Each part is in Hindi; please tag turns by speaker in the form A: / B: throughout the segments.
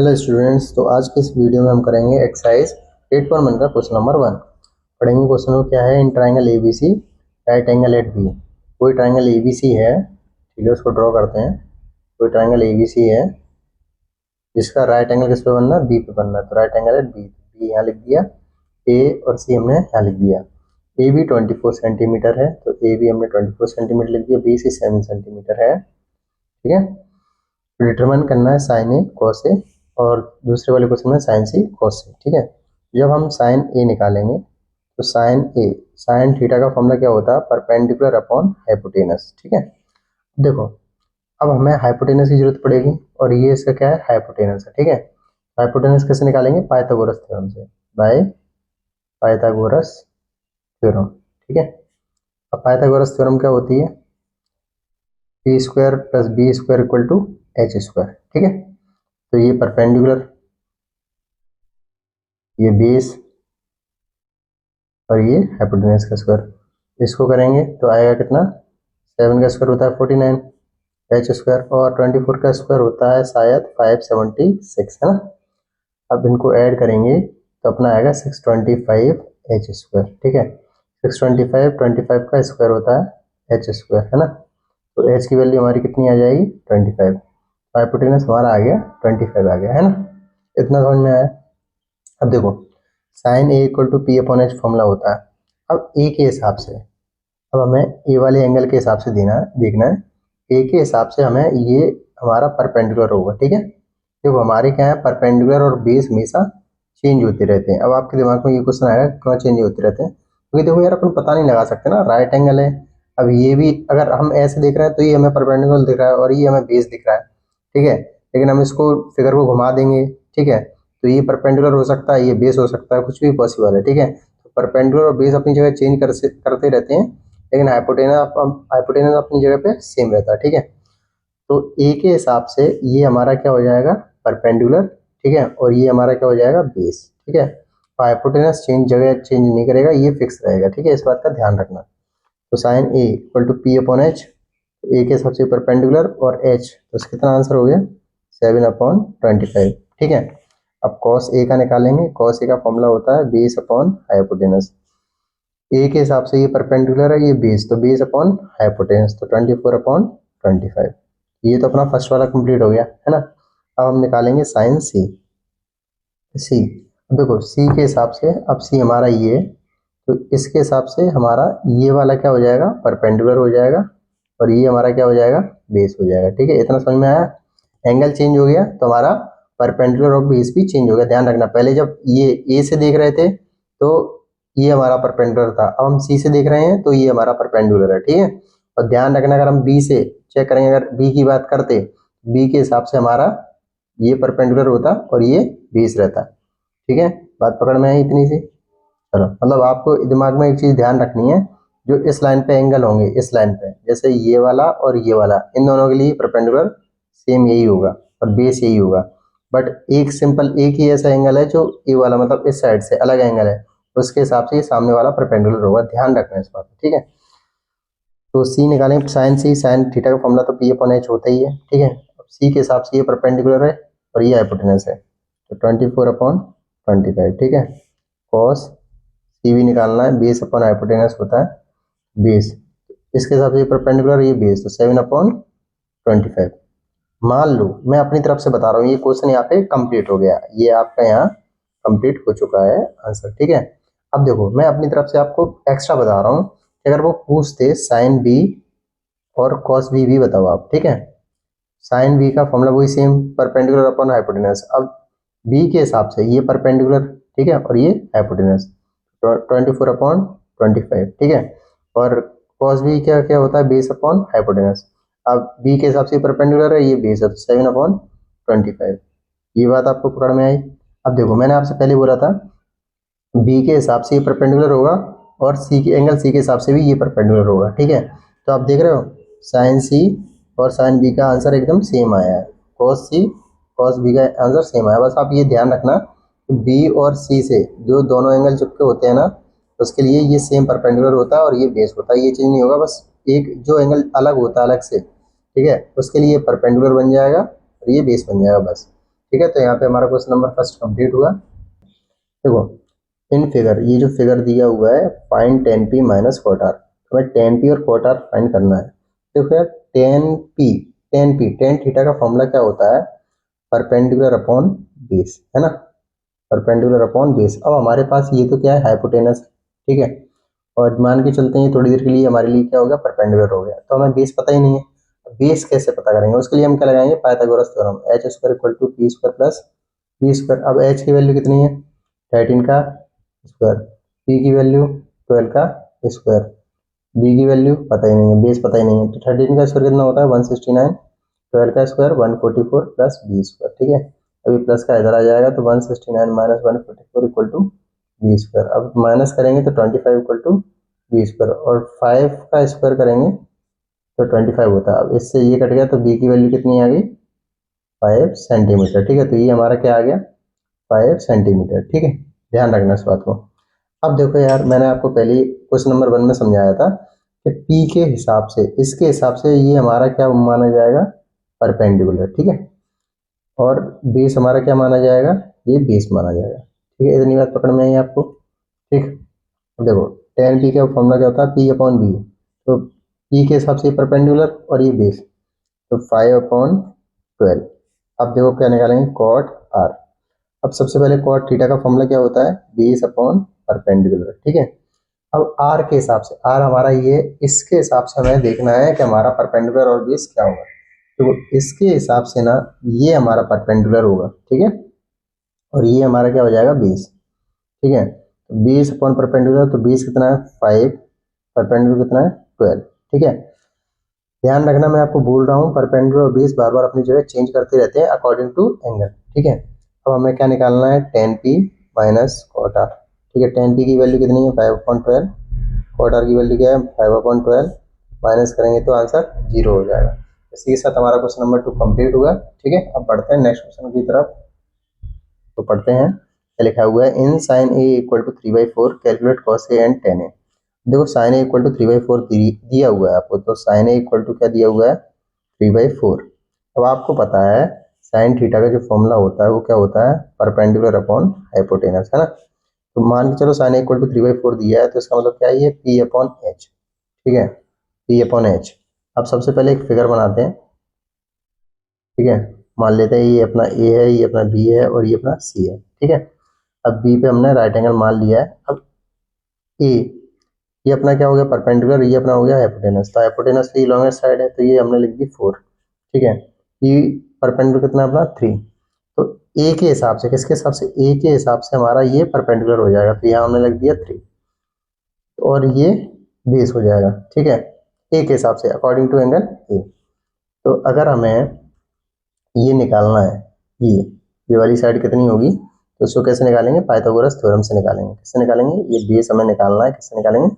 A: हेलो स्टूडेंट्स, तो आज की इस वीडियो में हम करेंगे एक्सरसाइज 8.1 का क्वेश्चन नंबर 1। पढ़ेंगे क्वेश्चन को क्या है। In triangle ABC right angle at B. कोई ट्राइंगल एबीसी है, ठीक है, उसको ड्रॉ करते हैं। कोई ट्राइंगल एबीसी है जिसका राइट एंगल किस पे बनना है, बी पे बनना है। तो right angle at B, B यहाँ लिख दिया, ए और सी हमने यहाँ लिख दिया। ए बी 24 सेंटीमीटर है, तो ए बी हमने 24 सेंटीमीटर लिख दिया, बी सी 7 सेंटीमीटर है, ठीक है। डिटरमाइन करना है साइन ए कॉस ए, और दूसरे वाले क्वेश्चन में साइन सी कॉस सी, ठीक है। जब हम साइन ए निकालेंगे तो साइन थीटा का फॉर्मूला क्या होता है, परपेंडिकुलर अपॉन हाइपोटेनस, ठीक है। देखो, अब हमें हाइपोटेनस की जरूरत पड़ेगी और ये इसका क्या है, हाइपोटेनस है, ठीक है। हाइपोटेनस कैसे निकालेंगे, पाइथागोरस थ्योरम से, बाय पाइथागोरस थ्योरम, ठीक है। अब पाइथागोरस थ्योरम क्या होती है, B square plus B square equal to H square, ठीक है। तो ये परपेंडिकुलर, ये बेस और ये हाइपोटेनस का स्क्वायर, इसको करेंगे तो आएगा कितना, 7 का स्क्वायर होता है 49 एच स्क्वायर, और 24 का स्क्वायर होता है शायद 576, है ना। अब इनको ऐड करेंगे तो अपना आएगा 625 एच स्क्वायर, ठीक है। 625, 25 का स्क्वायर होता है एच स्क्वायर, है ना। तो एच की वैल्यू हमारी कितनी आ जाएगी, 25। हाइपोटेनस हमारा आ गया 25 आ गया, है ना। इतना समझ में आया। अब देखो, sine A equal to P upon H formula होता है। अब ए के हिसाब से, अब हमें ए वाले एंगल के हिसाब से देखना है। ए के हिसाब से हमें ये हमारा परपेंडिकुलर होगा, ठीक है। देखो, हमारे क्या है, परपेंडिकुलर और बेस हमेशा चेंज होते रहते हैं। अब आपके दिमाग में ये क्वेश्चन आएगा क्यों चेंज होते रहते हैं, क्योंकि देखो यार, अपन पता नहीं लगा सकते ना, राइट एंगल है। अब ये भी अगर हम ऐसे देख रहे हैं तो ये हमें परपेंडिकुलर दिख रहा है और ये हमें बेस दिख रहा है, ठीक है। लेकिन हम इसको फिगर को घुमा देंगे, ठीक है, तो ये परपेंडिकुलर हो सकता है, ये बेस हो सकता है, कुछ भी पॉसिबल है, ठीक है। तो परपेंडिकुलर और बेस अपनी जगह चेंज करते रहते हैं, लेकिन हाइपोटेनस अपनी जगह पे सेम रहता है, ठीक है। तो ए के हिसाब से ये हमारा क्या हो जाएगा, परपेंडिकुलर, ठीक है, और ये हमारा क्या हो जाएगा, बेस, ठीक है। हाइपोटेनस जगह चेंज नहीं करेगा, ये फिक्स रहेगा, ठीक है। इस बात का ध्यान रखना। तो sine A equal to P upon H, A के हिसाब से परपेंडिकुलर और एच, तो इसका कितना आंसर हो गया, 7/25, ठीक है। अब कॉस ए का निकालेंगे। कॉस ए का फॉर्मूला होता है बेस अपॉन हाइपोटेनस। ए के हिसाब से ये परपेंडिकुलर है, ये बेस, तो बेस अपॉन हाइपोटेनस, तो 24/25। ये तो अपना फर्स्ट वाला कंप्लीट हो गया, है ना। अब हम निकालेंगे साइन सी। सी, देखो सी के हिसाब से, अब सी हमारा ये है, तो इसके हिसाब से हमारा ये वाला क्या हो जाएगा, परपेंडिकुलर हो जाएगा, और ये हमारा क्या हो जाएगा, बेस हो जाएगा, ठीक है। इतना समझ में आया। एंगल चेंज हो गया तो हमारा परपेंडिकुलर और बेस भी चेंज हो गया। ध्यान रखना, पहले जब ये ए से देख रहे थे तो ये हमारा परपेंडिकुलर था, अब हम सी से देख रहे हैं तो ये हमारा परपेंडिकुलर है, ठीक है। और ध्यान रखना, अगर हम बी से चेक करेंगे, अगर बी की बात करते, बी के हिसाब से हमारा ये परपेंडिकुलर होता और ये बेस रहता, ठीक है। बात पकड़ में आई इतनी सी। चलो, मतलब आपको दिमाग में एक चीज ध्यान रखनी है, जो इस लाइन पे एंगल होंगे, इस लाइन पे जैसे ये वाला और ये वाला, इन दोनों के लिए परपेंडिकुलर सेम यही होगा और बेस यही होगा। बट एक ही ऐसा एंगल है जो ये वाला, मतलब इस साइड से अलग एंगल है, उसके हिसाब से ये सामने वाला परपेंडिकुलर होगा। ध्यान रखना इस बात को, ठीक है। तो सी निकालें, साइन सी, साइन थीटा का फॉर्मूला तो पी अपॉन एच होता ही है, ठीक है। अब सी के हिसाब से ये परपेंडिकुलर है और ये हाइपोटेनस है, तो 24/25, ठीक है। कॉस सी भी निकालना है, बेस अपॉन हाइपोटेनस होता है बेस, इसके हिसाब से ये परपेंडिकुलर, ये बेस, तो 7/25। मान लो, मैं अपनी तरफ से बता रहा हूँ, ये क्वेश्चन यहाँ पे कंप्लीट हो गया, ये आपका यहाँ कंप्लीट हो चुका है आंसर, ठीक है। अब देखो, मैं अपनी तरफ से आपको एक्स्ट्रा बता रहा हूँ कि अगर वो पूछते साइन बी और कॉस बी भी बताओ आप, ठीक है। साइन बी का फॉर्मूला वही सेम, परपेंडिकुलर अपॉन हाइपोटेनस। अब बी के हिसाब से ये परपेंडिकुलर, ठीक है, और ये हाइपोटेनस, 24/25, ठीक है। और कॉस बी क्या क्या होता है, बेस अपॉन हाइपोटेनस। अब बी के हिसाब से परपेंडिकुलर है, ये बेस है, तो 7/25। ये बात आपको पकड़ में आई। अब देखो, मैंने आपसे पहले बोला था बी के हिसाब से ये परपेंडिकुलर होगा और सी के एंगल सी के हिसाब से भी ये परपेंडिकुलर होगा, ठीक है। तो आप देख रहे हो, साइन सी और साइन बी का आंसर एकदम सेम आया है, कॉस सी कॉस बी का आंसर सेम आया। बस आप ये ध्यान रखना, बी और सी से जो दोनों एंगल चिपके होते हैं ना, उसके लिए ये सेम परपेंडिकुलर होता है और ये बेस होता है, ये चीज़ नहीं होगा। बस एक जो एंगल अलग होता है अलग से, ठीक है, उसके लिए परपेंडिकुलर बन जाएगा और ये बेस बन जाएगा, बस, ठीक है, तो यहाँ पे हमारा क्वेश्चन नंबर फर्स्ट कंप्लीट हुआ। देखो इन फिगर, ये जो फिगर दिया हुआ है find tan P minus cot R, तो हमें टेन पी और कॉट आर फाइंड करना है। देखो यार टेन थीटा का फॉर्मूला क्या होता है, परपेंडिकुलर अपॉन बेस, है ना, परपेंडिकुलर अपॉन बेस। अब हमारे पास ये तो क्या है, हाइपोटेनस, ठीक है, और मान के चलते हैं थोड़ी देर के लिए हमारे लिए क्या हो गया, परपेंडिकुलर हो गया, तो हमें बेस पता ही नहीं है। बेस कैसे पता करेंगे, उसके लिए हम क्या लगाएंगे, Pythagoras theorem, H square equal to P square plus B square. अब एच की वैल्यू कितनी है, 13 का स्क्वायर, पी की वैल्यू 12 का स्क्वायर, बी की वैल्यू पता ही नहीं है, बेस पता ही नहीं है, तो 13 का स्क्वायर कितना होता है 169, 12 का स्क्वायर 144 प्लस बी स्क्वायर, ठीक है। अभी प्लस का इधर आ जाएगा तो 169 minus 144 equal to B square. अब माइनस करेंगे तो 25 इक्वल टू बी स्क्वायर, और 5 का स्क्वायर करेंगे तो 25 होता है। अब इससे ये कट गया तो बी की वैल्यू कितनी आ गई, 5 सेंटीमीटर, ठीक है, तो ये हमारा क्या आ गया, 5 सेंटीमीटर, ठीक है, ध्यान रखना इस बात को। अब देखो यार, मैंने आपको पहले क्वेश्चन नंबर 1 में समझाया था कि पी के हिसाब से, इसके हिसाब से ये हमारा क्या माना जाएगा, परपेंडिकुलर, ठीक है, और बेस हमारा क्या माना जाएगा, ये बेस माना जाएगा, ठीक है, इतनी बात पकड़ में आई आपको, ठीक। अब देखो टेन पी का फॉर्मूला क्या होता है, पी अपॉन बी, तो पी के हिसाब से परपेंडिकुलर और ये बेस, तो 5/12। अब देखो क्या निकालेंगे, कॉट आर। अब सबसे पहले कॉट थीटा का फॉर्मूला क्या होता है, बेस अपॉन परपेंडिकुलर, ठीक है। अब आर के हिसाब से, आर हमारा ये, इसके हिसाब से हमें देखना है कि हमारा परपेंडिकुलर और बेस क्या होगा, तो इसके हिसाब से ना ये हमारा परपेंडिकुलर होगा, ठीक है, और ये हमारा क्या हो जाएगा, बेस, ठीक है। तो बेस अपॉन परपेंडिकुलर, तो बेस कितना है 5, परपेंडिकुलर कितना है 12, ठीक है। ध्यान रखना मैं आपको बोल रहा हूँ, परपेंडिकुलर और बेस बार बार अपनी जगह चेंज करते रहते हैं अकॉर्डिंग टू एंगल, ठीक है। अब हमें क्या निकालना है, tan P minus cot R, ठीक है, टेन पी की वैल्यू कितनी है 5/12, कॉट आर की वैल्यू क्या है 5/12, माइनस करेंगे तो आंसर 0 हो जाएगा। इसी के साथ हमारा क्वेश्चन नंबर 2 कंप्लीट हुआ, ठीक है। अब बढ़ते हैं नेक्स्ट क्वेश्चन की तरफ, तो पढ़ते हैं क्या लिखा हुआ है, in sine A equal to 3/4 calculate cos A and tan A. देखो साइन ए इक्वल टू 3/4 दिया हुआ है आपको, तो साइन ए इक्वल टू क्या दिया हुआ है 3/4। अब आपको पता है साइन थीटा का जो फॉर्मूला होता है वो क्या होता है, परपेंडिकुलर अपॉन हाइपोटेनस, है ना। तो मान के चलो साइन ए इक्वल टू 3/4 दिया है, तो इसका मतलब क्या है, ये पी अपॉन एच, ठीक है, पी अपॉन एच। अब सबसे पहले एक फिगर बनाते हैं, ठीक है, मान लेते हैं ये अपना ए है, ये अपना बी है और ये अपना सी है, ठीक है। अब बी पे हमने राइट एंगल मान लिया है। अब ए, ये अपना क्या हो गया परपेंडिकुलर, ये अपना हो गया हाइपोटेनस, तो हाइपोटेनस की लॉन्गेस्ट साइड है तो ये हमने लिख दी 4, ठीक है। ये परपेंडिकुलर कितना अपना 3, तो ए के हिसाब से, किसके हिसाब से, ए के हिसाब से हमारा ये परपेंडिकुलर हो जाएगा, तो यहाँ हमने लिख दिया 3, और ये बेस हो जाएगा, ठीक है, ए के हिसाब से अकॉर्डिंग टू एंगल ए। तो अगर हमें ये निकालना है, ये वाली साइड कितनी होगी, तो उसको कैसे निकालेंगे, पाइथागोरस थ्योरम से निकालेंगे। किससे निकालेंगे, ये बेस हमें निकालना है, किससे निकालेंगे,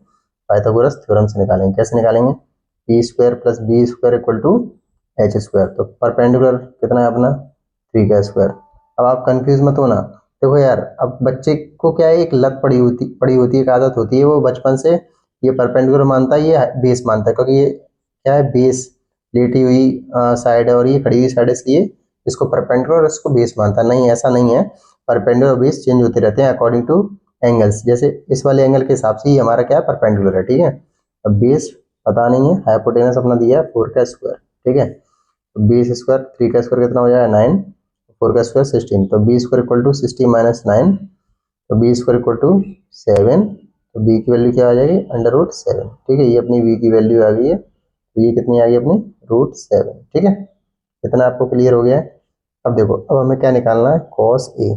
A: पाइथागोरस थ्योरम से निकालेंगे। कैसे निकालेंगे, P square plus B square equal to H square, तो परपेंडिकुलर कितना है अपना 3 का स्क्वायर। अब आप कंफ्यूज मत होना, देखो यार अब बच्चे को क्या है, एक लत पड़ी होती है, एक आदत होती है, वो बचपन से ये परपेंडिकुलर मानता है, ये बेस मानता है, क्योंकि ये क्या है, बेस लेटी हुई साइड है और ये खड़ी हुई साइड है, इसलिए इसको परपेंडिकुलर और इसको बेस मानता है। नहीं, ऐसा नहीं है, परपेंडिकुलर और बेस चेंज होते रहते हैं अकॉर्डिंग टू एंगल्स, जैसे इस वाले एंगल के हिसाब से ही हमारा क्या है, परपेंडिकुलर है, ठीक है। अब बेस पता नहीं है, हाइपोटेनस अपना दिया है 4 का स्क्वायर, ठीक है, तो बेस स्क्वायर 3 का स्क्वायर कितना हो जाएगा 9, 4 का स्क्वायर 16, तो बी स्क्वायर इक्वल टू 60 माइनस 9, तो बी स्क्वायर इक्वल टू 7, तो बी की वैल्यू क्या आ जाएगी √7, ठीक है, ये अपनी बी की वैल्यू आ गई है, तो ये कितनी आ गई अपनी √7, ठीक है, इतना आपको क्लियर हो गया है। अब देखो, अब हमें क्या निकालना है, cos ए,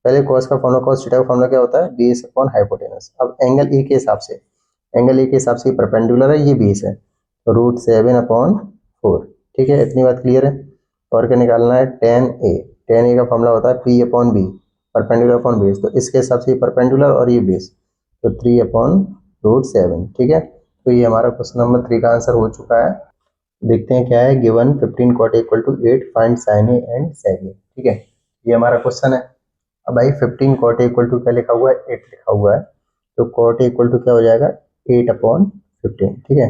A: पहले cos का फॉर्मूला, cos थीटा का फॉर्मूला क्या होता है, बेस अपॉन हाइपोटेनस। अब एंगल ए के हिसाब से, एंगल ए के हिसाब से परपेंडिकुलर है, ये बेस है, तो √7/4, ठीक है, इतनी बात क्लियर है। और क्या निकालना है, टेन ए का फॉर्मूला होता है P upon B, perpendicular upon base, तो इसके हिसाब से परपेंडिकुलर और ये बेस, तो 3/√7, ठीक है। तो ये हमारा क्वेश्चन नंबर 3 का आंसर हो चुका है। देखते हैं क्या है, given 15 cot equal to 8 find sine A and sec A, ठीक है, ये हमारा क्वेश्चन है। अब भाई 15 cot इक्वल टू क्या लिखा हुआ है, 8 लिखा हुआ है, तो cot इक्वल टू क्या हो जाएगा 8/15, ठीक है।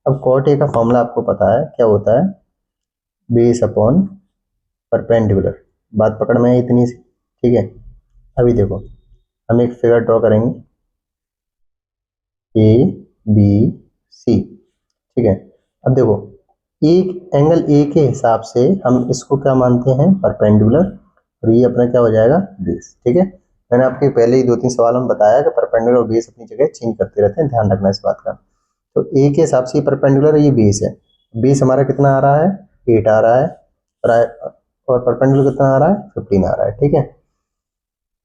A: अब cot ए का फॉर्मूला आपको पता है क्या होता है, बेस अपॉन परपेंडिकुलर, बात पकड़ में है इतनी सी, ठीक है। अभी देखो हम एक फिगर ड्रॉ करेंगे ए बी सी, ठीक है। अब देखो एक एंगल ए के हिसाब से हम इसको क्या मानते हैं, परपेंडिकुलर, और ये अपना क्या हो जाएगा, बेस, ठीक है। मैंने आपके पहले ही 2-3 सवालों में बताया कि परपेंडिकुलर और बेस अपनी जगह चेंज करते रहते हैं, ध्यान रखना इस बात का। तो ए के हिसाब से ये परपेंडिकुलर है, ये बेस है। बेस हमारा कितना आ रहा है, 8 आ रहा है, और परपेंडिकुलर कितना आ रहा है, 15 आ रहा है, ठीक है।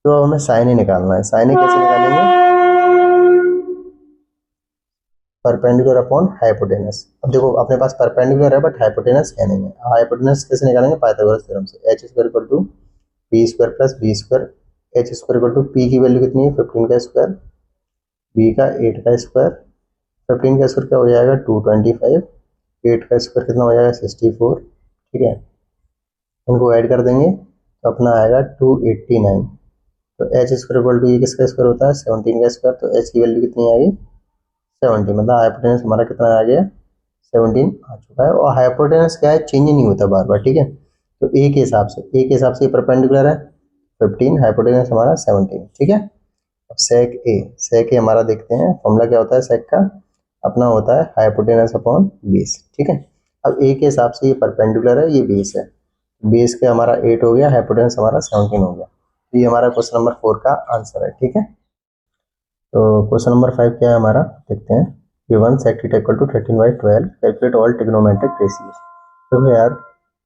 A: तो हमें साइन ए निकालना है। साइन ए कैसे निकालेंगे, परपेंडिकुलर अपॉन हाइपोटेनस। अब देखो अपने पास परपेंडिकुलर है बट हाइपोटेनस है नहीं है। हाइपोटेनस कैसे निकालेंगे, पाइथागोरस थ्योरम से। H square equal to P square plus B square. H square equal to P की वैल्यू कितनी है, 15 का स्क्वायर, बी का 8 का स्क्वायर। 15 का स्क्वायर क्या हो जाएगा, 225, 8 का स्क्वायर कितना हो जाएगा, 64, ठीक है। उनको ऐड कर देंगे तो अपना आएगा 289। तो एच स्क्वायर इक्वल टू ये किसका स्क्वायर होता है, 17 का स्क्वायर। तो एच की वैल्यू कितनी आएगी, 70, मतलब हाइपोटेनस हमारा कितना आ गया, 17 आ चुका है। और हाइपोटेनस क्या है, चेंज नहीं होता बार बार, ठीक है। तो ए के हिसाब से, ए के हिसाब से परपेंडिकुलर है 15, हाइपोटेनस हमारा 17, ठीक है। अब सेक ए हमारा देखते हैं फॉर्मूला क्या होता है सेक का, अपना होता है हाइपोटेनस अपॉन बेस, ठीक है। अब ए के हिसाब से ये परपेंडिकुलर है, ये बेस है। बेस का हमारा 8 हो गया, हाइपोटेनस हमारा 17 हो गया। तो ये हमारा क्वेश्चन नंबर 4 का आंसर है, ठीक है। तो क्वेश्चन नंबर 5 क्या है हमारा, देखते हैं। Given sec theta equal to 13/12, calculate all trigonometric ratios. तो यार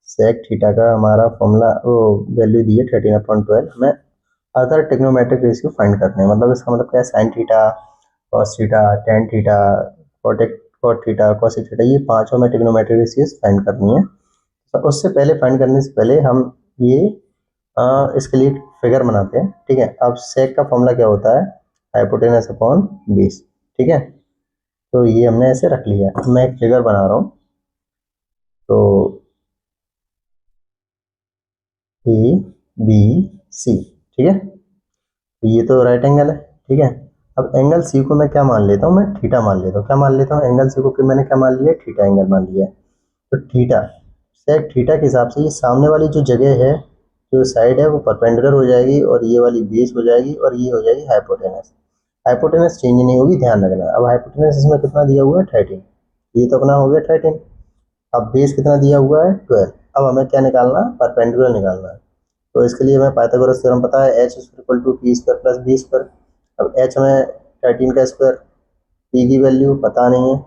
A: sec थीटा का हमारा फॉर्मूला वो वैल्यू दी है 13/12, हमें अदर ट्रिग्नोमेट्रिक रेशियो फाइंड करने हैं। मतलब इसका मतलब क्या है, sine theta, cos theta, tan theta, cot theta, cosec theta, ये पांचों में ट्रिग्नोमेट्रिक रेशियोज फाइंड करनी है। तो उससे पहले फाइंड करने से पहले हम ये इसके लिए फिगर बनाते हैं, ठीक है। अब सेक का फॉर्मूला क्या होता है, हाइपोटेनस अपॉन बेस, ठीक है। तो ये हमने ऐसे रख लिया। मैं एक फिगर बना रहा हूँ। तो ए बी सी, ठीक है। तो ये तो राइट एंगल है, ठीक है। अब एंगल सी को मैं क्या मान लेता हूँ, मैं थीटा मान लेता हूँ। क्या मान लेता हूँ, एंगल सी को कि मैंने क्या मान लिया, थीटा एंगल मान लिया है। तो थीटा सेक थीटा के हिसाब से ये सामने वाली जो जगह है, जो साइड है, वो परपेंडिकुलर हो जाएगी, और ये वाली बेस हो जाएगी, और ये हो जाएगी हाइपोटेनस। हाइपोटेनस चेंज नहीं होगी, ध्यान रखना। अब हाइपोटेनस इसमें कितना दिया हुआ है, 13, ये तो अपना हो गया 13। अब बेस कितना दिया हुआ है, 12। अब हमें क्या निकालना है, परपेंडिकुलर निकालना है। तो इसके लिए हमें पाइथागोरस थ्योरम पता है, H square equal to P square plus B square. अब एच हमें 13 का स्क्वायर, पी की वैल्यू पता नहीं है,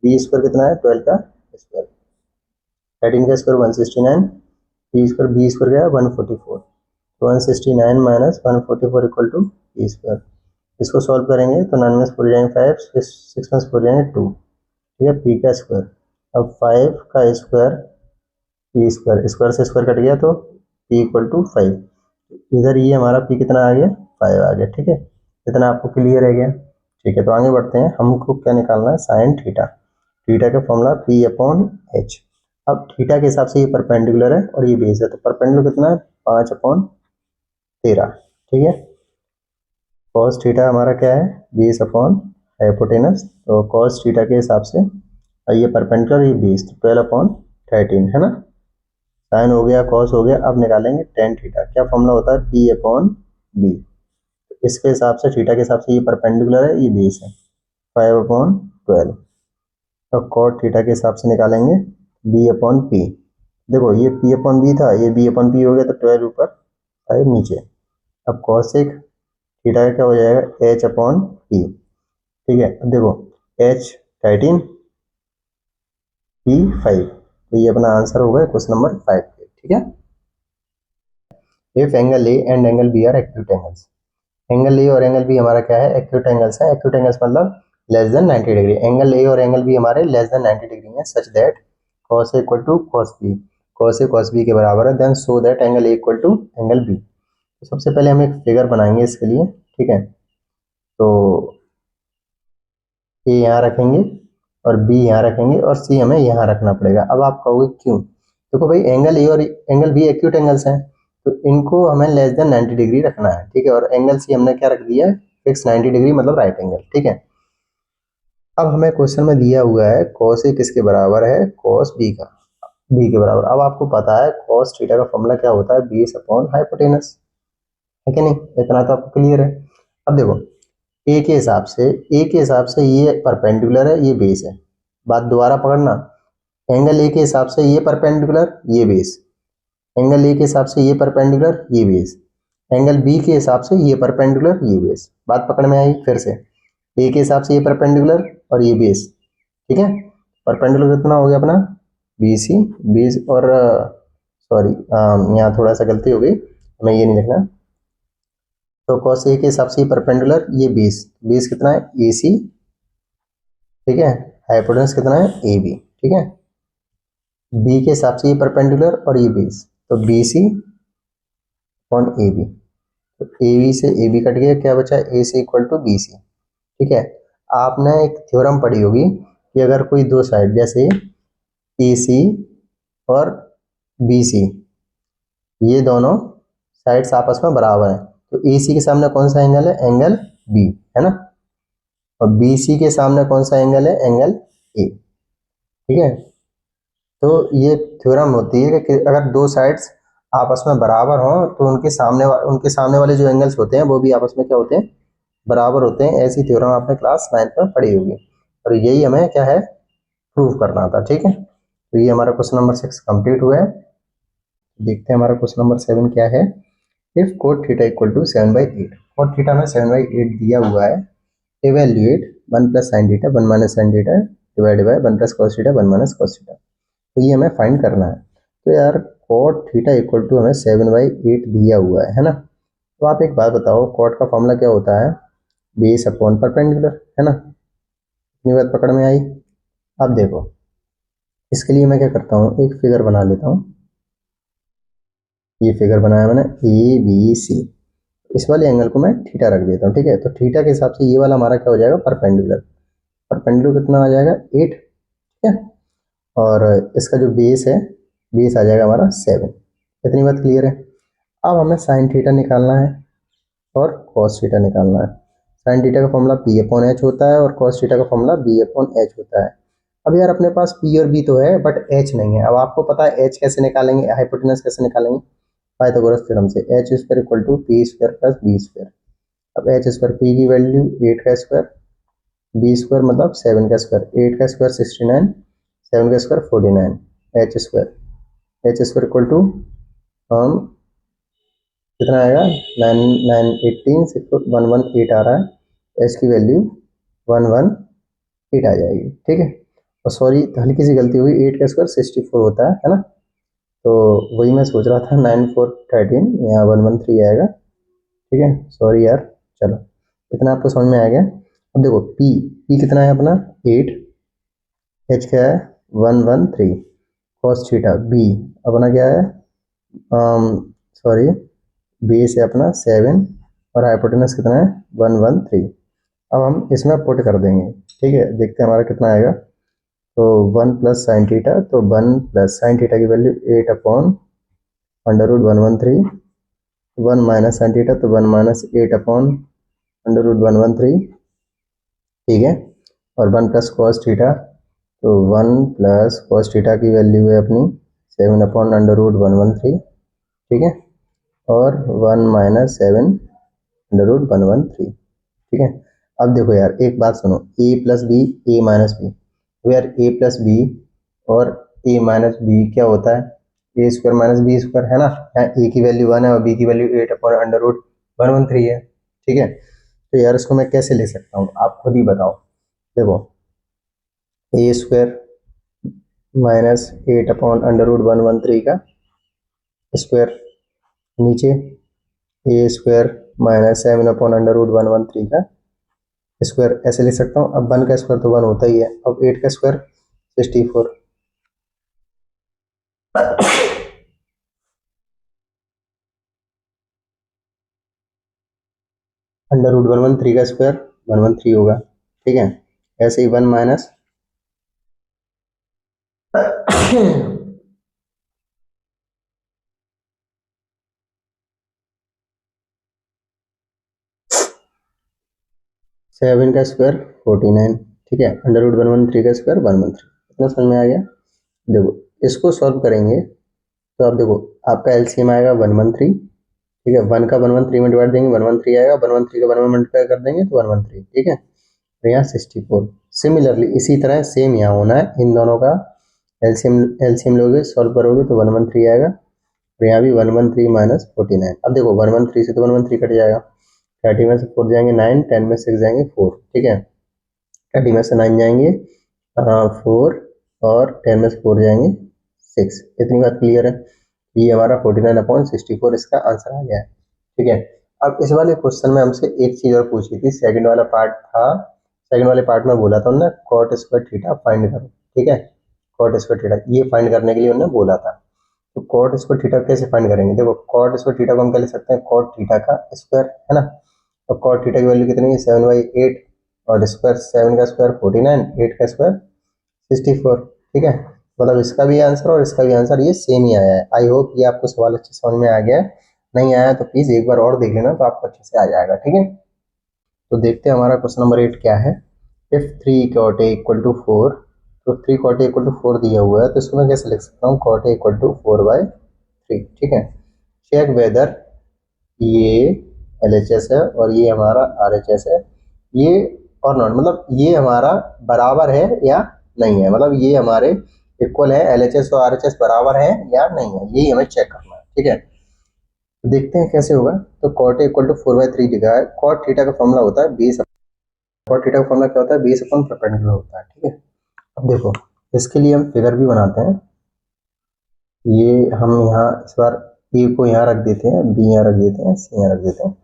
A: बी स्क्वायर कितना है, 12 का स्क्वायर। 13 का square 169, P square B square क्या है, 144। 169 minus 144 equal to P square. इसको सॉल्व करेंगे तो 9 में से 4 जाएंगे 5, 6 में से 4 जाएंगे 2, ठीक है। पी का स्क्वायर, अब 5 का स्क्वायर, पी स्क्वायर, स्क्वायर से स्क्वायर कट गया तो पी इक्वल टू 5। इधर ये हमारा पी कितना आ गया, 5 आ गया, ठीक है। इतना आपको क्लियर है गया, ठीक है। तो आगे बढ़ते हैं, हमको क्या निकालना है, साइन थीटा। थीटा का फॉर्मूला पी अपॉन एच। अब थीटा के हिसाब से ये परपेंडिकुलर है और ये बेस है, तो परपेंडिकुलर कितना है, 5/13, ठीक है। कॉस थीटा हमारा क्या है, बेस अपॉन हाइपोटेनस। तो कॉस थीटा के हिसाब से ये परपेंडिकुलर, ये बेस, तो 12/13 है ना। साइन हो गया, कॉस हो गया। अब निकालेंगे टेन थीटा। क्या फॉर्मूला होता है, पी अपॉन बी। इसके हिसाब से थीटा के हिसाब से ये परपेंडिकुलर है, ये बेस है, 5/12। तो कॉट थीटा के हिसाब से निकालेंगे बी अपॉन पी। देखो ये पी अपॉन बी था, ये बी अपॉन पी हो गया, तो 12 ऊपर 5 नीचे। अब कॉसेक थीटा का क्या हो जाएगा, एच अपॉन पी, ठीक है। अब देखो एच 13, पी 5, तो ये अपना आंसर होगा क्वेश्चन नंबर 5, ठीक है। If angle A and angle B are acute angles. Angle A और एंगल बी हमारा क्या है, एक्यूट एंगल्स है। एक्यूट एंगल्स मतलब less than 90 degree. Angle A और एंगल बी हमारे लेस देन 90 डिग्री है, such that cos A equal to cos B, cos A cos B के बराबर है, then so that angle A equal to angle B. तो सबसे पहले हम एक फिगर बनाएंगे इसके लिए, ठीक है। तो ए यहाँ रखेंगे और बी यहाँ रखेंगे और सी हमें यहाँ रखना पड़ेगा। अब आप कहोगे क्यों, देखो भाई एंगल ए और एंगल बी एक्यूट एंगल्स हैं, तो इनको हमें लेस देन 90 डिग्री रखना है, ठीक है। और एंगल सी हमने क्या रख दिया है, फिक्स 90 डिग्री, मतलब राइट एंगल, ठीक है। अब हमें क्वेश्चन में दिया हुआ है cos A किसके बराबर है, cos B का। बी के बराबर। अब आपको पता है cos थीटा का फॉर्मूला क्या होता है, बेस अपॉन हाइपोटेनस, है कि नहीं, इतना तो आपको क्लियर है। अब देखो ए के हिसाब से, ए के हिसाब से ये परपेंडिकुलर है, ये बेस है। बात दोबारा पकड़ना, एंगल ए के हिसाब से ये परपेंडिकुलर, ये बेस, एंगल ए के हिसाब से ये परपेंडिकुलर, ये बेस, एंगल बी के हिसाब से ये परपेंडिकुलर, ये बेस। बात पकड़ में आई? फिर से ए के हिसाब से ये परपेंडिकुलर और ये बेस, ठीक है। परपेंडिकुलर कितना हो गया अपना, बी सी, बेस, और सॉरी यहाँ थोड़ा सा गलती हो गई, हमें ये नहीं लिखना। तो cos ए के हिसाब से ये परपेंडिकुलर, ये बेस, बेस कितना है, ए सी, ठीक है। हाइपोटेनस कितना है, ए बी, ठीक है। बी के हिसाब से ये परपेंडिकुलर और ये बेस, तो B C on A B, तो ए बी से ए बी कट गया, क्या बचा, ए सी इक्वल टू बी सी, ठीक है। आपने एक थ्योरम पढ़ी होगी कि अगर कोई दो साइड जैसे ए सी और बी सी, ये दोनों साइड्स आपस में बराबर हैं, तो ए सी के सामने कौन सा एंगल है, एंगल बी, है ना। और बी सी के सामने कौन सा एंगल है, एंगल ए, ठीक है। तो ये थ्योरम होती है कि अगर दो साइड्स आपस में बराबर हों तो उनके सामने वाले जो एंगल्स होते हैं वो भी आपस में क्या होते हैं, बराबर होते हैं। ऐसी थ्योरम आपने क्लास 9th में पढ़ी होगी, और यही हमें क्या है, प्रूव करना था, ठीक है। तो ये हमारा क्वेश्चन नंबर 6 कंप्लीट हुआ है। देखते हैं हमारा क्वेश्चन नंबर 7 क्या है। If cot theta equal to 7/8, cot theta में 7/8 दिया हुआ है, evaluate 1 plus sine theta 1 minus sine theta divide by 1 plus cos theta 1 minus cos theta. तो ये हमें फाइंड करना है। तो यार cot थीटा इक्वल टू हमें 7/8 दिया हुआ है ना। तो आप एक बात बताओ, cot का फॉर्मूला क्या होता है, बेस अपॉन परपेंडिकुलर, है ना। इतनी बात पकड़ में आई। अब देखो इसके लिए मैं क्या करता हूँ, एक फिगर बना लेता हूँ। ये फिगर बनाया मैंने ए बी सी, इस वाले एंगल को मैं थीटा रख देता हूँ, ठीक है। तो थीटा के हिसाब से ये वाला हमारा क्या हो जाएगा, परपेंडिकुलर, परपेंडिकुलर कितना आ जाएगा 8, ठीक है। और इसका जो बेस है, बेस आ जाएगा हमारा 7। इतनी बात क्लियर है। अब हमें साइन थीटा निकालना है और कॉस थीटा निकालना है। साइन थीटा का फॉर्मूला पी अपॉन एच होता है और कॉस थीटा का फॉर्मूला बी अपॉन एच होता है। अब यार अपने पास पी और बी तो है बट एच नहीं है। अब आपको पता है एच कैसे निकालेंगे, हाइपोटेनस कैसे निकालेंगे, पाइथागोरस थ्योरम से, H square equal to P square plus B square. अब एच स्क्वायर, पी की वैल्यू 8 का स्क्वायर, बी स्क्वायर मतलब 7 का स्क्वायर, 8 का स्क्वायर 69, 7 का square 49, H square, H square equal to हम कितना आएगा, 9 9 18 6 1 1 8 आ रहा है, एच की वैल्यू 1 1 8 आ जाएगी, ठीक है। और सॉरी हल्की सी गलती हुई, 8 का स्क्वायर 64 होता है ना। तो वही मैं सोच रहा था 9 4 13, यहाँ 1 1 3 आएगा, ठीक है। सॉरी यार, चलो इतना आपको समझ में आ गया। अब देखो पी, पी कितना है अपना 8, एच क्या है 1 1 3, कॉस थीटा बी अपना क्या है, सॉरी बेस है अपना 7 और हाइपोटेनस कितना है 1 1 3। अब हम इसमें पुट कर देंगे, ठीक है। देखते हैं हमारा कितना आएगा। तो 1 प्लस साइन थीटा, तो 1 प्लस साइन थीटा की value 8 upon under root 1 1 3, 1 minus sine theta तो 1 माइनस 8 अपॉन अंडर रूट 1 1 3, ठीक है। और 1 प्लस कॉस थीटा, तो 1 प्लस कॉस थीटा की वैल्यू है अपनी 7 अपॉन अंडर रूट 1 1 3, ठीक है। और 1 माइनस 7 अंडर रूट 1 1 3, ठीक है। अब देखो यार एक बात सुनो, ए प्लस बी, ए माइनस बी, तो यार ए प्लस बी और ए माइनस बी क्या होता है, ए स्क्वायर माइनस बी स्क्वायर, है ना। यहाँ ए की वैल्यू 1 है और बी की वैल्यू 8 अपॉन अंडर रूट 1 1 3 है, ठीक है। तो यार इसको मैं कैसे ले सकता हूँ, आप खुद ही बताओ। देखो A square minus 8 upon under root 1 1 3 का स्क्वायर, नीचे A square minus 7 upon under root 1 1 3 का स्क्वायर, ऐसे लिख सकता हूँ। अब 1 का स्क्वायर तो 1 होता ही है, अब 8 का स्क्वायर 64, अंडर रूट 1 1 3 का स्क्वायर 1 1 3 होगा, ठीक है। ऐसे ही 1 माइनस 7 का स्क्वायर 49, ठीक है। अंडर रूट 1 1 3 का स्क्वायर 1 1 3, इतना समझ में आ गया। देखो इसको सॉल्व करेंगे तो आप देखो आपका एलसीएम आएगा 113, ठीक है। 1 का 113 में डिवाइड देंगे 113 आएगा, 113 का 1 में मल्टीप्लाई कर देंगे तो 113, ठीक है। तो यहाँ 64। सिमिलरली इसी तरह सेम यहाँ होना है, इन दोनों का एलसीएम लोगे सॉल्व करोगे तो 113 आएगा, और यहाँ भी 113 माइनस 49। अब देखो 113 से तो 113 कट जाएगा, 30 में से 4 जाएंगे 9, 10 में 6 जाएंगे 4, ठीक है। 30 में से 9 जाएंगे 4, और 10 में से 4 जाएंगे 6। इतनी बात क्लियर है। ये हमारा 49/64 इसका आंसर आ गया है, ठीक है। अब इस वाले क्वेश्चन में हमसे एक चीज और पूछी थी, सेकंड वाला पार्ट था। सेकंड वाले पार्ट में बोला था उन्होंने कॉट स्क्वायर थीटा फाइंड करो, ठीक है। कॉट स्क्वायर थीटा ये फाइंड करने के लिए उन्होंने बोला था। तो कॉट स्क्वायर थीटा कैसे फाइंड करेंगे, देखो कॉट स्क्वायर थीटा को हम क्या लिख सकते हैं, कॉट थीटा का स्क्वायर, है ना। और कॉट थीटा की वैल्यू कितनी है, 7/8, और स्क्वायर 7 का स्क्वायर 49, 8 का स्क्वायर 64, ठीक है। मतलब इसका भी आंसर और इसका भी आंसर ये सेम ही आया है। आई होप ये आपको सवाल अच्छे समझ में आ गया है। नहीं आया तो प्लीज एक बार और देख लेना तो आपको अच्छे से आ जाएगा, ठीक है। तो देखते हैं हमारा क्वेश्चन नंबर 8 क्या है। If 3 cot a equal to 4, तो 3 cot a इक्वल टू 4 दिया हुआ है, तो इसको मैं कैसे लिख सकता हूँ, cot a इक्वल टू 4/3, ठीक है। चेक वेदर ये LHS है और ये हमारा RHS है, ये और नॉट, मतलब ये हमारा बराबर है या नहीं है, मतलब ये हमारे इक्वल है, LHS और RHS बराबर है या नहीं है, यही हमें चेक करना है, ठीक है। तो देखते हैं कैसे होगा। तो cot a इक्वल टू 4/3 लिखा है। cot थीटा का फॉर्मूला होता है बेस, cot थीटा का फॉर्मूला क्या होता है, बेस अपॉन परपेंडिकुलर होता है, ठीक है। अब देखो इसके लिए हम फिगर भी बनाते हैं। ये हम यहाँ इस बार ए को यहाँ रख देते हैं, बी यहाँ रख देते हैं, सी यहाँ रख देते हैं।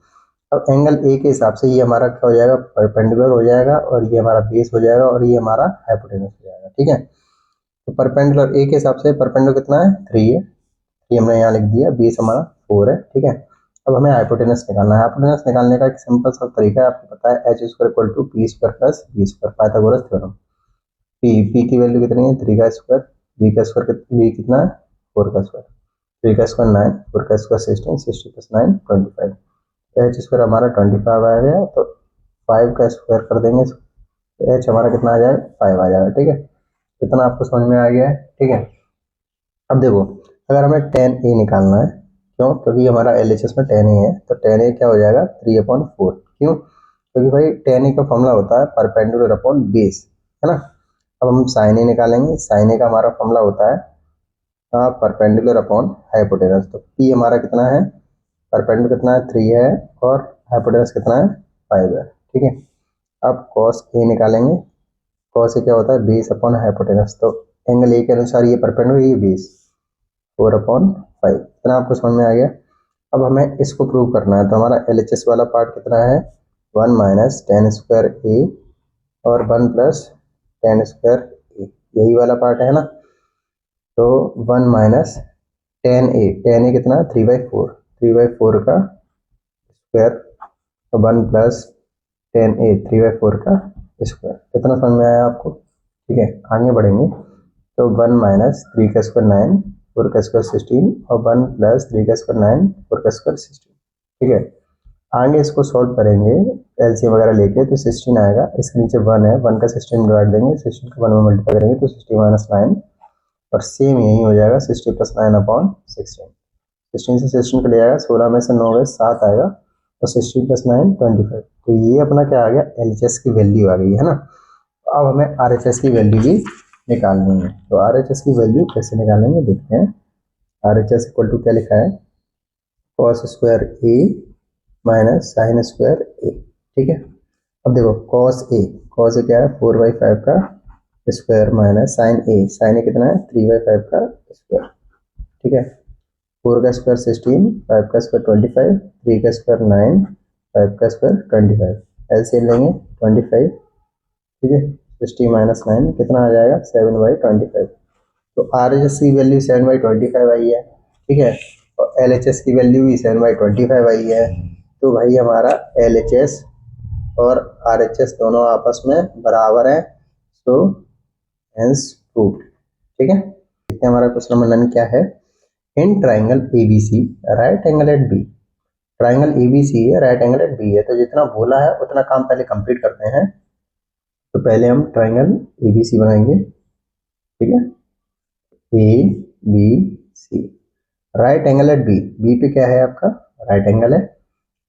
A: अब एंगल ए के हिसाब से ये हमारा क्या हो जाएगा, परपेंडिकुलर हो जाएगा, और ये हमारा बेस हो जाएगा, और ये हमारा हाइपोटेनस हो जाएगा, ठीक है। तो परपेंडिकुलर ए के हिसाब से परपेंडिकुलर कितना है, 3 है, ये हमने यहाँ लिख दिया, बेस हमारा 4 है, ठीक है। अब हमें हाइपोटेनस निकालना है। हाइपोटेनस निकालने का एक सिंपल सा तरीका है, आपको पता है, h square equal to P square plus B square, Pythagoras theorem. P की वैल्यू कितनी है, 3 का स्क्वायर, बी का स्क्वायर बी कितना है, 4 का स्क्वायर, 3 का स्क्वायर 9, 4 का स्क्वायर 16, 60 प्लस 9 25। एच स्क्वायर हमारा 25 आ गया, तो 5 का स्क्वायर कर देंगे तो एच हमारा कितना आ जाएगा, 5 आ जाएगा, ठीक है। इतना आपको समझ में आ गया है, ठीक है। अब देखो अगर हमें tan a निकालना है, क्यों, क्योंकि हमारा LHS में tan a है, तो tan a क्या हो जाएगा 3/4, क्यों, क्योंकि भाई tan a का फॉर्मूला होता है परपेंडिकुलर अपॉन बेस, है ना। अब हम sin a निकालेंगे, sin a का हमारा फॉर्मूला होता है परपेंडिकुलर अपॉन हाइपोटेनस। तो p हमारा कितना है, परपेंडिकुलर कितना है 3 है, और हाइपोटेनस कितना है 5 है, ठीक है। अब cos a निकालेंगे, cos a क्या होता है बेस अपॉन हाइपोटेनस, तो एंगल ए के अनुसार ये परपेंडिकुलर, ये बेस 4/5, इतना आपको समझ में आ गया। अब हमें इसको प्रूव करना है, तो हमारा LHS वाला पार्ट कितना है, 1 माइनस टेन स्क्वायर ए और 1 प्लस टेन स्क्वायर ए, यही वाला पार्ट है ना। तो 1 माइनस टेन ए कितना है 3/4, 3/4 का स्क्वायर, तो 1 प्लस टेन ए 3/4 का स्क्वायर। कितना समझ में आया आपको, ठीक है। आगे बढ़ेंगे, तो 1 माइनस 3 का स्क्वायर 9, 4 का स्क्वायर 16, और 1 प्लस 3 का स्क्वायर 9, 4 का स्क्वायर 16, ठीक है। आगे इसको सॉल्व करेंगे एलसीएम वगैरह लेके, तो 16 आएगा, इसके नीचे 1 है, 1 का 16 में डिवाइड देंगे, 16 को 1 में मल्टीप्लाई करेंगे तो 60 माइनस 9, और सेम यही हो जाएगा 60 प्लस 9/16। 16 से 16 कट जाएगा, 16 में से 9 गए 7 आएगा, और 16 प्लस 9 25। तो ये अपना क्या आ गया, LHS की वैल्यू आ गई है ना। अब हमें RHS की वैल्यू भी निकालनी है, तो RHS की वैल्यू कैसे निकालेंगे देखते हैं। RHS इक्वल टू क्या लिखा है, cos स्क्वायर ए माइनस साइन स्क्वायर ए, ठीक है। अब देखो cos ए क्या है 4/5 का स्क्वायर माइनस साइन ए कितना है 3/5 का स्क्वायर, ठीक है। 4 का स्क्वायर 16, 5 का स्क्वायर 25, 3 का स्क्वायर 9, 5 का स्क्वायर 25, एलसीएम लेंगे 25, ठीक है। 60 माइनस 9 कितना आ जाएगा 7/25। तो RHS की वैल्यू 7/25 आई है, ठीक है, और LHS की वैल्यू भी 7/25 आई है। तो भाई हमारा LHS और RHS दोनों आपस में बराबर है, तो हेंस प्रूव्ड, ठीक है। देखते हैं हमारा क्वेश्चन नंबर 9 क्या है। In triangle ABC right angle at B, triangle ABC है, राइट एंगल एट बी है, तो जितना बोला है उतना काम पहले कंप्लीट करते हैं। तो पहले हम ट्राइंगल ABC बनाएंगे, ठीक है। A B C. Right angle at B, B पे क्या है आपका राइट एंगल है।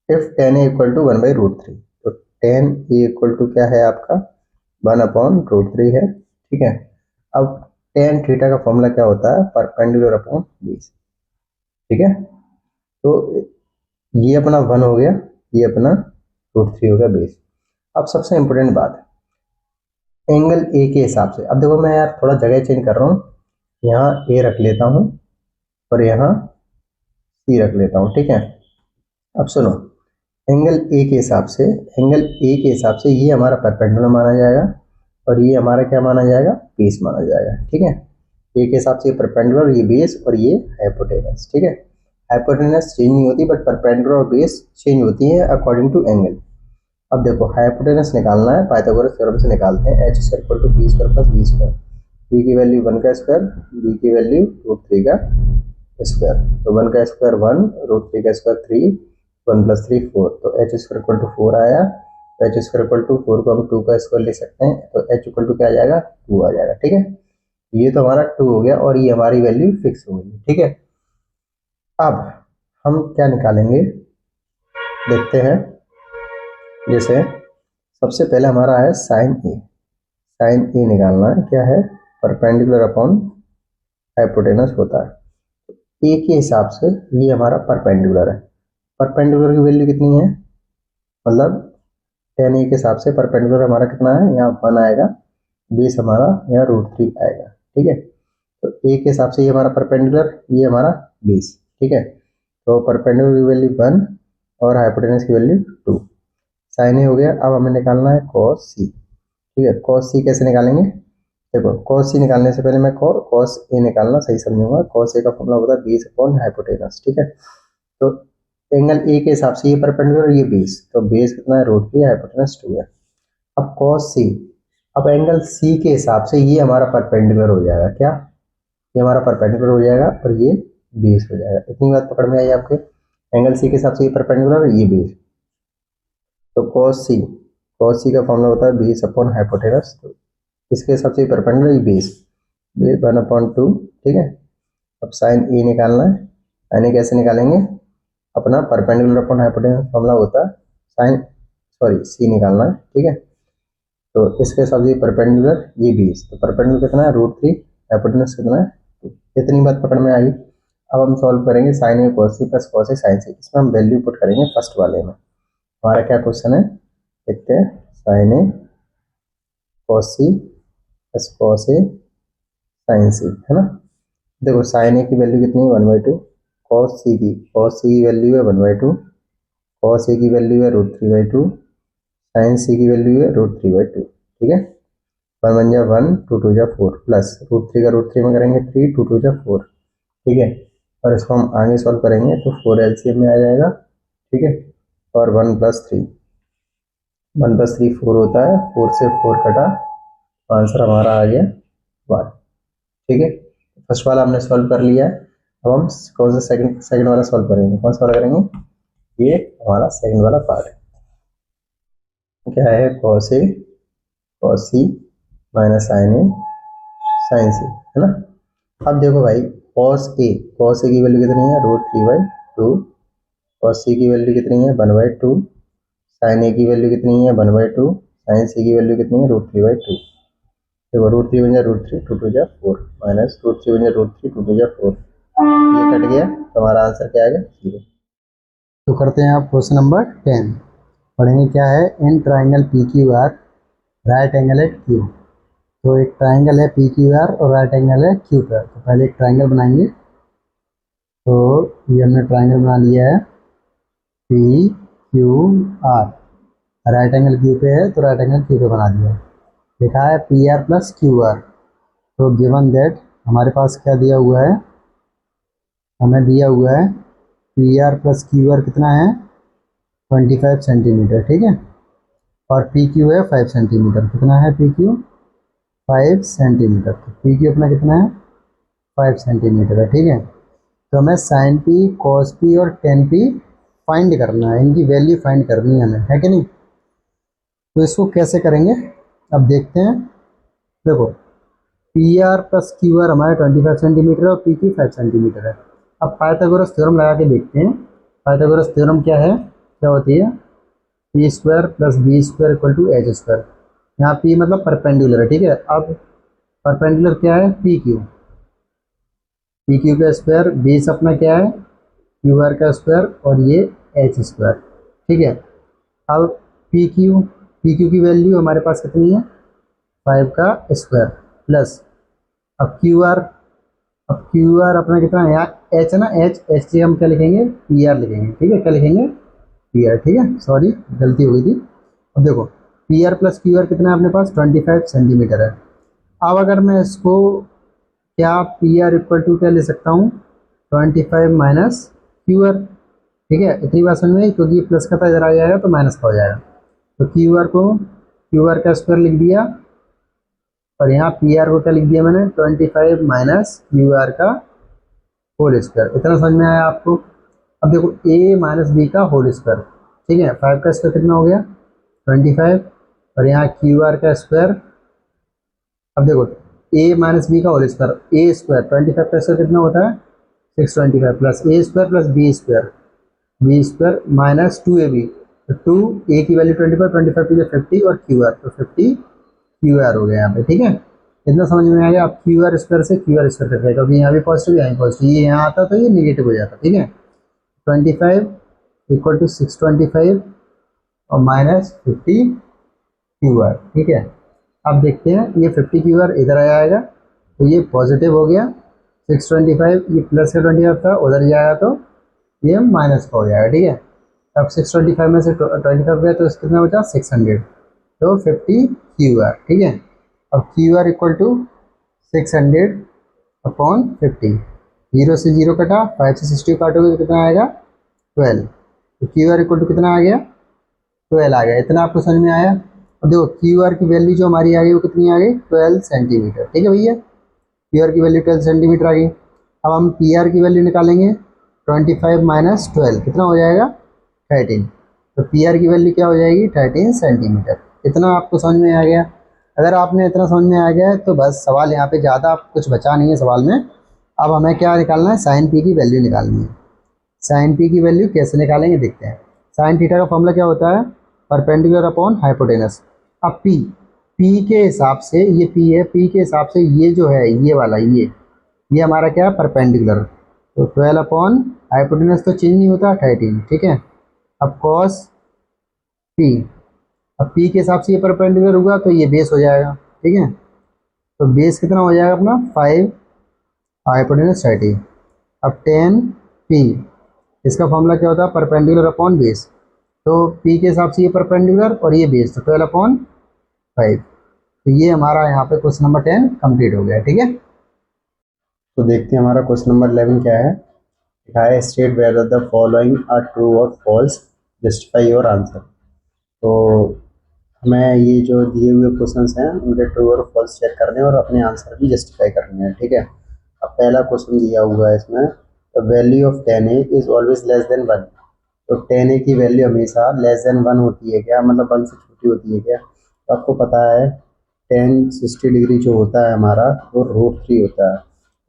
A: If tan A equal to 1/√3, तो टेन ए इक्वल टू क्या है आपका 1/√3 है, ठीक है। अब टेन थीटा का फॉर्मूला क्या होता है, परपेंडिकुलर अपॉन बेस, ठीक है। तो ये अपना 1 हो गया, ये अपना √3 हो गया बेस। अब सबसे इंपॉर्टेंट बात एंगल ए के हिसाब से, अब देखो मैं यार थोड़ा जगह चेंज कर रहा हूँ, यहाँ ए रख लेता हूँ और यहाँ सी रख लेता हूँ, ठीक है। अब सुनो, एंगल ए के हिसाब से, एंगल ए के हिसाब से ये हमारा परपेंडिकुलर माना जाएगा और ये हमारा क्या माना जाएगा, बेस माना जाएगा, ठीक है। ए के हिसाब से ये परपेंडिकुलर, ये बेस और ये हाइपोटेनस, ठीक है। हाइपोटेनस चेंज नहीं होती बट परपेंडिकुलर और बेस चेंज होती है अकॉर्डिंग टू एंगल। अब देखो हाइपोटेनस निकालना है, पाइथागोरस थ्योरम से निकालते हैं, h square equal to B square plus B square. B की वैल्यू 1 का स्क्वायर, बी की वैल्यू √3 का स्क्वायर, तो 1 का स्क्वायर 1, √3 का स्क्वायर 3, 1 + 3 4, तो h स्क्वायर इक्वल टू 4 आया। तो h स्क्वायर इक्वल टू 4 को हम 2 का स्क्वायर ले सकते हैं, तो h इक्वल टू क्या आ जाएगा 2 आ जाएगा, ठीक है। ये तो हमारा 2 हो गया और ये हमारी वैल्यू फिक्स हो गई, ठीक है। अब हम क्या निकालेंगे देखते हैं। जैसे सबसे पहले हमारा है साइन ए, साइन ए निकालना है, क्या है परपेंडिकुलर अपॉन हाइपोटेनस होता है। ए के हिसाब से ये हमारा परपेंडिकुलर है, परपेंडिकुलर की वैल्यू कितनी है, मतलब टेन ए के हिसाब से परपेंडिकुलर हमारा कितना है, यहाँ 1 आएगा, बेस हमारा यहाँ √3 आएगा, ठीक है। तो ए के हिसाब से ये हमारा परपेंडिकुलर, ये हमारा बेस, ठीक है। तो परपेंडिकुलर की वैल्यू 1 और हाइपोटेनस की वैल्यू 2। साइन ए हो गया। अब हमें निकालना है कॉस सी, ठीक है। कॉस सी कैसे निकालेंगे, देखो कॉस सी निकालने से पहले मैं कॉस ए निकालना सही समझूंगा। कॉस ए का फॉर्मूला होता है बेस अपॉन हाइपोटेनस, ठीक है। तो एंगल ए के हिसाब से ये परपेंडिकुलर, ये बेस, तो बेस कितना है √3, हाइपोटेनस 2 है। अब कॉस सी, अब एंगल सी के हिसाब से ये हमारा परपेंडिकुलर हो जाएगा, क्या ये हमारा परपेंडिकुलर हो जाएगा और ये बेस हो जाएगा। इतनी बात पकड़ में आई आपके, एंगल सी के हिसाब से ये परपेंडिकुलर और ये बेस। तो कॉस सी का फॉर्मूला होता है बेस अपॉन हाइपोटेनस, तो इसके हिसाब से परपेंडिकुलर ये बेस 1/2, ठीक है। अब साइन ए निकालना है, साइन ए कैसे निकालेंगे, अपना परपेंडिकुलर अपॉन हाइपोटेनस फॉर्मूला होता है सी निकालना है, ठीक है। तो इसके हिसाब से परपेंडिकुलर ये बेस, तो परपेंडिकुलर कितना है √3, हाइपोटेनस कितना है 2। इतनी बात पकड़ में आई। अब हम सॉल्व करेंगे sign A cos C plus cos A sign सी, इसमें हम वैल्यू पुट करेंगे फर्स्ट वाले में। हमारा क्या क्वेश्चन है देखते हैं, sign A cos C plus cos A sign सी, है ना। देखो साइन ए की वैल्यू कितनी है 1/2, कॉस सी की वैल्यू है 1/2, कॉस ए की वैल्यू है √3/2, साइन सी की वैल्यू है √3/2, ठीक है। 1 1 जा 1, 2 2 जा 4, प्लस √3 का √3 में करेंगे 3, 2 2 जा 4, ठीक है। और इसको हम आगे सॉल्व करेंगे तो 4 एलसीएम में आ जाएगा, ठीक है। और 1 + 3, 1 + 3 4 होता है, 4 से 4 कटा, आंसर हमारा आ गया 1, ठीक है। फर्स्ट वाला हमने सॉल्व कर लिया है। अब हम कौन सा सेकंड वाला सॉल्व करेंगे, कौन सा वाला करेंगे, ये हमारा सेकंड वाला पार्ट है। क्या है cos A cos C minus sign A sign सी, है ना। अब देखो भाई कॉस ए की वैल्यू कितनी है √3/2, कॉस सी की वैल्यू कितनी है 1/2, साइन ए की वैल्यू कितनी है 1/2, साइन सी की वैल्यू कितनी है √3/2। देखो √3 बन जा √3, 2 2 जा 4, माइनस √3 बन जा √3, 2 2 जा 4, ये कट गया, तो हमारा आंसर क्या आ गया 0।
B: तो करते हैं आप क्वेश्चन नंबर 10, पढ़ेंगे क्या है, in triangle P Q R right angle at Q. तो एक ट्राइंगल है पी क्यू आर और राइट एंगल है क्यू पर। तो पहले एक ट्राइंगल बनाएंगे, तो ये हमने ट्राइंगल बना लिया है P Q R, right angle Q पे है तो राइट एंगल क्यू पे बना दिया। लिखा है P R plus Q R. तो गिवन दैट हमारे पास क्या दिया हुआ है, हमें दिया हुआ है P R plus Q R कितना है 25 सेंटीमीटर, ठीक है। और पी क्यू है 5 सेंटीमीटर, कितना है पी क्यू 5 सेंटीमीटर। तो पी क्यू अपना कितना है 5 सेंटीमीटर है, ठीक है। तो हमें साइन पी कॉस पी और टेन पी फाइंड करना है, इनकी वैल्यू फाइंड करनी है हमें, है कि नहीं। तो इसको कैसे करेंगे अब देखते हैं। देखो P R plus Q R हमारे 25 सेंटीमीटर और पी क्यू 5 सेंटीमीटर है। अब पाइथागोरस थ्योरम लगा के देखते हैं। पाइथागोरस थ्योरम क्या है, क्या होती है, P square plus B square equal to H square. यहाँ पी मतलब परपेंडिकुलर है, ठीक है। अब परपेंडिकुलर क्या है, पी क्यू, पी क्यू का स्क्वायर, बेस अपना क्या है क्यू आर का स्क्वायर और ये एच स्क्वायर, ठीक है। अब पी क्यू की वैल्यू हमारे पास कितनी है 5 का स्क्वायर प्लस, अब क्यू आर अपना कितना है, यहाँ एच है ना, एच से हम क्या लिखेंगे पी आर लिखेंगे, ठीक है। क्या लिखेंगे पी आर, ठीक है, सॉरी गलती हो गई थी। अब देखो P R plus Q R कितना है अपने पास 25 सेंटीमीटर है। अब अगर मैं इसको क्या पी आर इक्वल टू क्या ले सकता हूँ 25 माइनस क्यू आर, ठीक है। इतनी बात समझ में आई, क्योंकि ये प्लस का था इधर आ जाएगा तो माइनस का हो जाएगा। तो क्यू आर का स्क्वायर लिख दिया और यहाँ पी आर को क्या लिख दिया मैंने 25 माइनस क्यू आर का होल स्क्वायर। इतना समझ में आया आपको। अब देखो ए माइनस बी का होल स्क्वायर, ठीक है। 5 का स्क्वायर कितना हो गया 25 और यहाँ क्यू आर का स्क्वायर। अब देखो ए माइनस बी का होल स्क्वायर, ए स्क्वायर 25 का स्क्वायर कितना होता है 625 plus A square plus B square minus 2ab, तो 2 ए की वैल्यू 25, 25 टू 50 और क्यू आर तो 50 क्यू आर हो गया यहाँ पे, ठीक है। इतना समझ में आ गया। अब क्यू आर स्क्वायर से क्यू आर स्क्वायर कट जाएगा, क्योंकि यहाँ भी पॉजिटिव यहाँ भी पॉजिटिव, ये यहाँ आता तो ये निगेटिव हो जाता, ठीक है। 25 इक्वल टू 625 और माइनस 50 क्यू आर, ठीक है। अब देखते हैं ये 50 क्यू आर इधर आ जाएगा तो ये पॉजिटिव हो गया, 625 ये प्लस का 25 था उधर जाएगा तो ये माइनस का हो जाएगा, ठीक है। अब 625 में से 25 गया तो कितना बचा 600, तो 50 क्यू आर, ठीक है। अब Q R equal to 600 upon 50, 0 से 0 कटा, 5 से 60 काटोगे तो कितना आएगा 12, तो क्यू आर इक्वल टू कितना आ गया 12 आ गया। इतना आपको समझ में आया। अब देखो क्यू आर की वैल्यू जो हमारी आ गई वो कितनी आ गई 12 सेंटीमीटर, ठीक है भैया। क्यू आर की वैल्यू 12 सेंटीमीटर आ गई। अब हम पी आर की वैल्यू निकालेंगे 25 माइनस 12 कितना हो जाएगा 13, तो पी आर की वैल्यू क्या हो जाएगी 13 सेंटीमीटर। इतना आपको समझ में आ गया। अगर आपने इतना समझ में आ गया है तो बस सवाल यहाँ पे ज़्यादा कुछ बचा नहीं है सवाल में। अब हमें क्या निकालना है साइन पी की वैल्यू निकालनी है। साइन पी की वैल्यू कैसे निकालेंगे देखते हैं। साइन थीटा का फॉर्मूला क्या होता है परपेंडिकुलर अपॉन हाइपोटेनस। अब पी के हिसाब से ये पी है, पी के हिसाब से ये जो है ये वाला ये हमारा क्या है परपेंडिकुलर, तो 12 अपॉन हाइपोटेनस तो चेंज नहीं होता 13, ठीक है। अब कॉस पी, अब पी के हिसाब से ये परपेंडिकुलर हुआ तो ये बेस हो जाएगा, ठीक है। तो बेस कितना हो जाएगा अपना 5 हाइपोटेनस 30। अब 10 पी, इसका फॉर्मूला क्या होता है परपेंडिकुलर अपॉन बेस, तो पी के हिसाब से ये परपेंडिकुलर और ये बेस तो 12 अपॉन 5। तो ये हमारा यहाँ पे क्वेश्चन नंबर 10 कंप्लीट हो गया, ठीक है।
A: तो देखते हैं हमारा क्वेश्चन नंबर 11 क्या है। लिखा है state whether the following are true और फॉल्स, जस्टिफाई योर आंसर। तो हमें ये जो दिए हुए क्वेश्चंस हैं उनके ट्रू और फॉल्स चेक करने हैं और अपने आंसर भी जस्टिफाई करने हैं, ठीक है। अब पहला क्वेश्चन दिया हुआ है इसमें, the value of 10a is always less than 1। तो 10a की वैल्यू हमेशा लेस देन 1 होती है क्या, मतलब 1 से छोटी होती है क्या। तो आपको पता है tan 60 डिग्री जो होता है हमारा वो √3 होता है।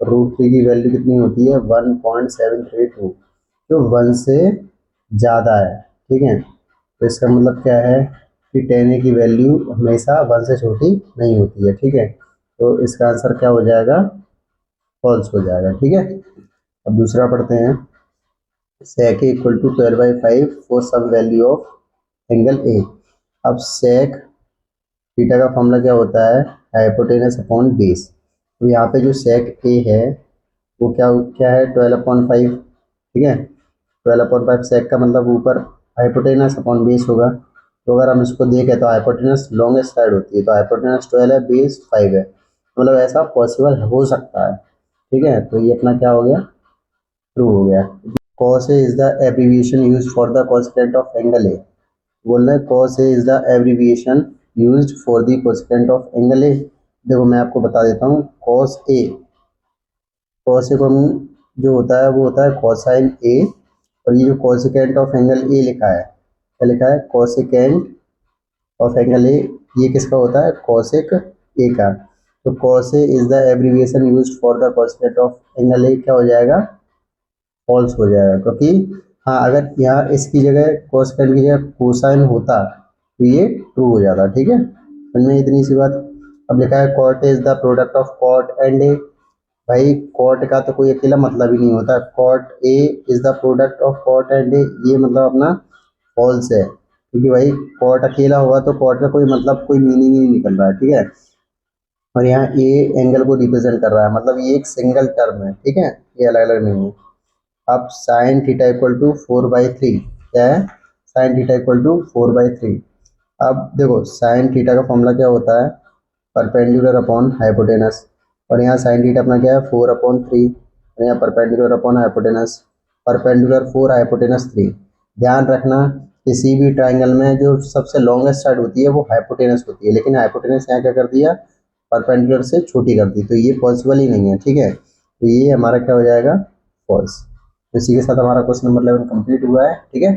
A: √3 की वैल्यू कितनी होती है 1.732, जो 1 से ज़्यादा है, ठीक है। तो इसका मतलब क्या है कि 10a की वैल्यू हमेशा 1 से छोटी नहीं होती है, ठीक है। तो इसका आंसर क्या हो जाएगा फॉल्स हो जाएगा, ठीक है। अब दूसरा पढ़ते हैं, sec a equal to 12/5 for some value of angle A. अब sec थीटा का फॉर्मूला क्या होता है हाइपोटेनस अपॉन बेस। तो यहाँ पे जो sec a है वो क्या क्या है 12/5, ठीक है। 12/5 sec का मतलब ऊपर हाइपोटेनस अपॉन बेस होगा। तो अगर हम इसको देखें तो हाइपोटेनस लॉन्गेस्ट साइड होती है, तो हाइपोटेनस 12 है बेस 5 है, मतलब ऐसा पॉसिबल हो सकता है, ठीक है। तो ये अपना क्या हो गया ट्रू हो गया। cos a is the abbreviation used for the cosecant of angle a। बोल रहे हैं cos a is the abbreviation used for the cosecant of angle a। देखो मैं आपको बता देता हूँ cos a को हम जो होता है वो होता है cosine a, और ये जो cosecant of angle a लिखा है क्या लिखा है cosecant of angle a, ये किसका होता है cosec a का। तो cos A is the abbreviation used for the cosine of angle A, क्या हो जाएगा, फॉल्स हो जाएगा, क्योंकि हाँ अगर यहाँ इसकी जगह कोसाइन की जगह कोसाइन होता तो ये ट्रू हो जाता। ठीक है, इनमें इतनी सी बात। अब लिखा है cot is the product of cot and A. भाई कॉट का तो कोई अकेला मतलब ही नहीं होता, cot A is the product of cot and A, ये मतलब अपना फॉल्स है, क्योंकि भाई कॉट अकेला हुआ तो कॉट का कोई मतलब कोई मीनिंग ही नहीं निकल रहा है। ठीक है, और यहाँ ए एंगल को रिप्रेजेंट कर रहा है, मतलब ये एक सिंगल टर्म है। ठीक है, ये अलग अलग नहीं है। अब साइन थीटा इक्वल टू 4/3, क्या है, साइन थीटा इक्वल टू 4/3। अब देखो साइन थीटा का फॉर्मूला क्या होता है, परपेंडिकुलर अपॉन हाइपोटेनस, और यहाँ साइन थीटा अपना क्या है 4/3, और यहाँ perpendicular upon hypotenuse, perpendicular 4 hypotenuse 3। ध्यान रखना किसी भी ट्राइंगल में जो सबसे लॉन्गेस्ट साइड होती है वो हाइपोटेनस होती है, लेकिन हाइपोटेनस यहाँ क्या कर दिया, परपेंडिकुलर से छोटी कर दी, तो ये पॉसिबल ही नहीं है। ठीक है, तो ये हमारा क्या हो जाएगा, फॉल्स। तो इसी के साथ हमारा क्वेश्चन नंबर 11 कंप्लीट हुआ है। ठीक है।